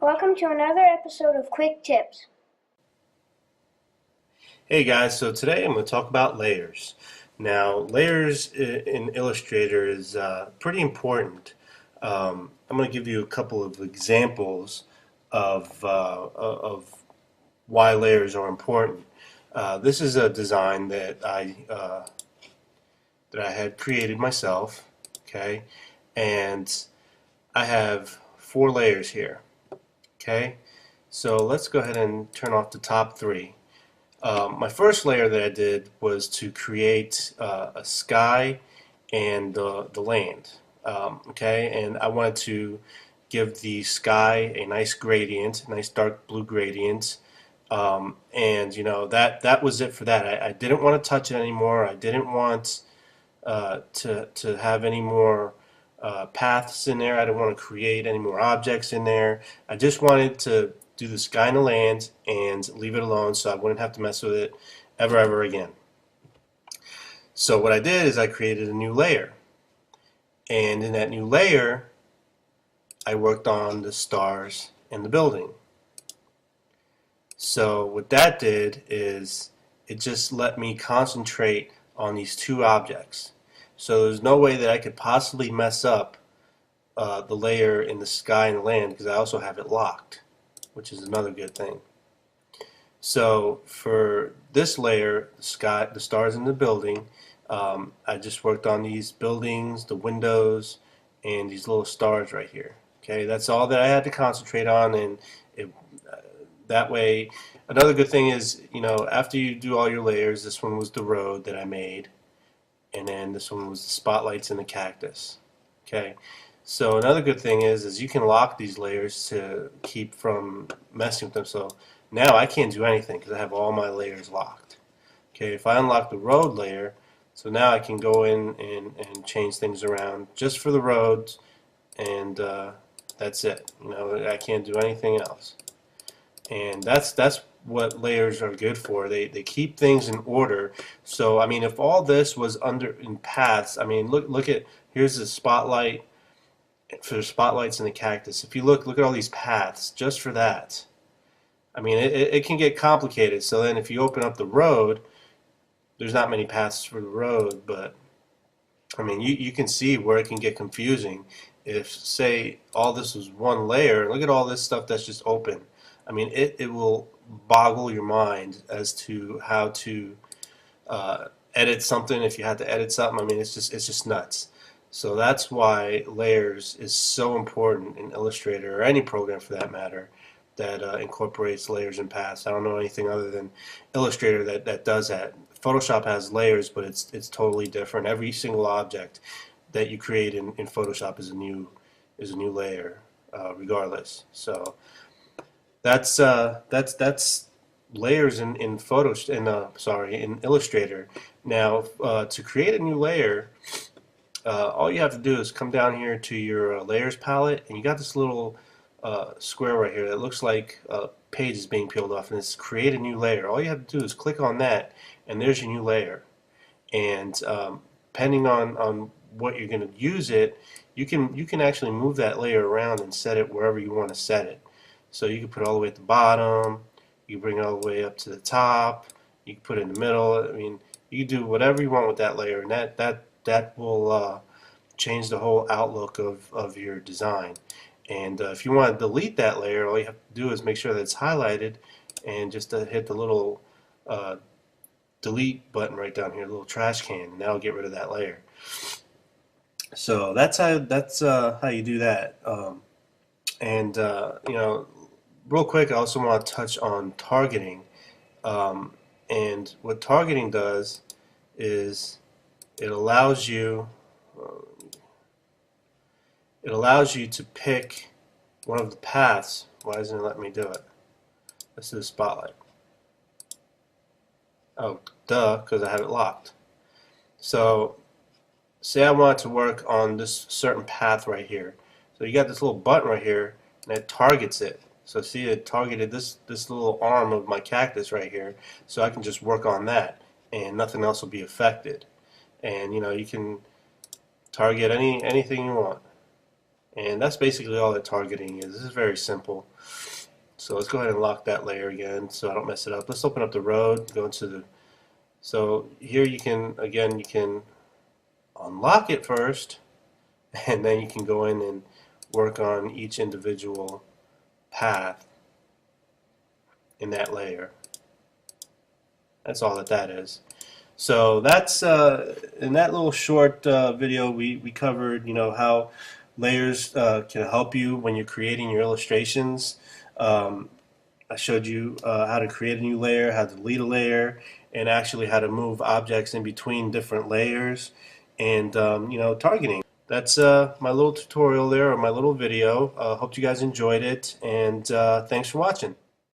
Welcome to another episode of Quick Tips. Hey guys, so today I'm going to talk about layers. Now, layers in Illustrator is pretty important. I'm going to give you a couple of examples of why layers are important. This is a design that I had created myself, okay, and I have 4 layers here, okay. So let's go ahead and turn off the top 3. My first layer that I did was to create a sky and the land. Okay, and I wanted to give the sky a nice gradient, a nice dark blue gradient. And that was it for that. I didn't want to touch it anymore. I didn't want to have any more paths in there. I didn't want to create any more objects in there. I just wanted to do the sky and the land and leave it alone so I wouldn't have to mess with it ever again. So what I did is I created a new layer. And in that new layer, I worked on the stars and the building. So what that did is it just let me concentrate on these 2 objects. So there's no way that I could possibly mess up the layer in the sky and the land because I also have it locked, which is another good thing. So for this layer, the sky, the stars in the building, I just worked on these buildings, the windows, and these little stars right here. Okay, that's all that I had to concentrate on, and it, that way. Another good thing is, after you do all your layers, this one was the road that I made, and then this one was the spotlights and the cactus. Okay, so another good thing is you can lock these layers to keep from messing with them. So now I can't do anything because I have all my layers locked. Okay, if I unlock the road layer, so now I can go in and change things around just for the roads, and that's it. I can't do anything else. And that's what layers are good for. They keep things in order. So I mean, if all this was under in paths, I mean, look at here's the spotlight for the spotlights and the cactus. If you look at all these paths just for that. I mean, it can get complicated. So then if you open up the road, there's not many paths for the road, but I mean, you can see where it can get confusing. If, say, all this was one layer, look at all this stuff that's just open. I mean, it will boggle your mind as to how to edit something. If you had to edit something, I mean, it's just nuts. So that's why layers is so important in Illustrator or any program for that matter that incorporates layers and paths. I don't know anything other than Illustrator that does that. Photoshop has layers, but it's totally different. Every single object that you create in Photoshop is a new layer, regardless. So that's layers in Photos in Illustrator. Now to create a new layer, all you have to do is come down here to your layers palette, and you got this little square right here that looks like a page is being peeled off, and it's create a new layer. All you have to do is click on that, and there's your new layer. And depending on what you're going to use it, you can actually move that layer around and set it wherever you want to set it. So you can put it all the way at the bottom, you can bring it all the way up to the top, you can put it in the middle. I mean, you can do whatever you want with that layer, and that will change the whole outlook of your design. And if you want to delete that layer, all you have to do is make sure that it's highlighted and just hit the little delete button right down here, the little trash can, and that'll get rid of that layer. So that's how you do that. And real quick, I also want to touch on targeting. Um, and what targeting does is it allows you uh, it allows you to pick one of the paths. Why doesn't it let me do it? Let's do the spotlight. Oh, duh, because I have it locked. So say I want to work on this certain path right here. So you got this little button right here, and it targets it. So see, it targeted this little arm of my cactus right here, so I can just work on that, and nothing else will be affected. And you can target anything you want, and that's basically all that targeting is. This is very simple. So let's go ahead and lock that layer again so I don't mess it up. Let's open up the road, go into the, so here you can, again, you can unlock it first, and then you can go in and work on each individual path in that layer. That's all that is. So that's in that little short video we covered, how layers can help you when you're creating your illustrations. I showed you how to create a new layer, how to delete a layer, and actually how to move objects in between different layers, and targeting. That's my little tutorial there, or my little video. Hope you guys enjoyed it, and thanks for watching.